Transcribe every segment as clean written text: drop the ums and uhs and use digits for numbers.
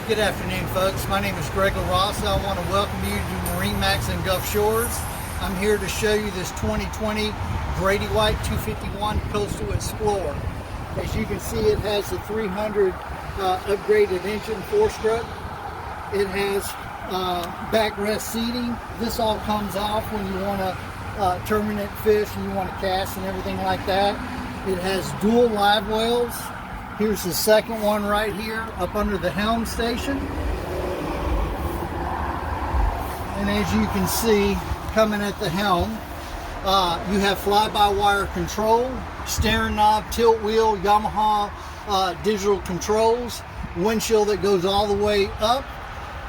Good afternoon, folks. My name is Greg LaRossa. I want to welcome you to MarineMax and Gulf Shores. I'm here to show you this 2020 Grady White 251 Coastal Explorer. As you can see, it has the 300 upgraded engine four-stroke. It has backrest seating. This all comes off when you want to terminate fish and you want to cast and everything like that. It has dual live wells. Here's the second one right here up under the helm station. And as you can see, coming at the helm, you have fly-by-wire control, steering knob, tilt wheel, Yamaha digital controls, windshield that goes all the way up,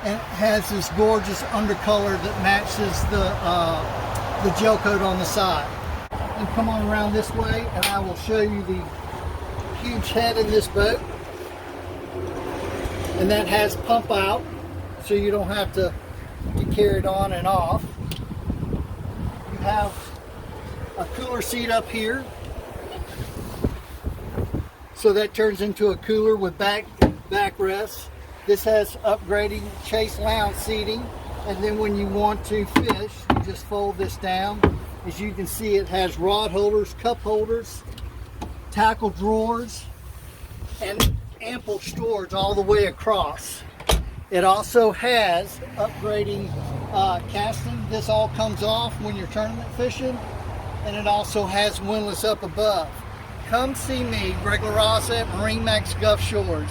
and it has this gorgeous undercolor that matches the gel coat on the side. And come on around this way and I will show you the huge head in this boat, and that has pump out so you don't have to carry it on and off. You have a cooler seat up here, so that turns into a cooler with backrest. This has upgrading chase lounge seating, and then when you want to fish, you just fold this down. As you can see, it has rod holders, cup holders, tackle drawers, and ample storage all the way across. It also has upgrading casting. This all comes off when you're tournament fishing, and it also has windlass up above. Come see me, Greg LaRossa at MarineMax Gulf Shores.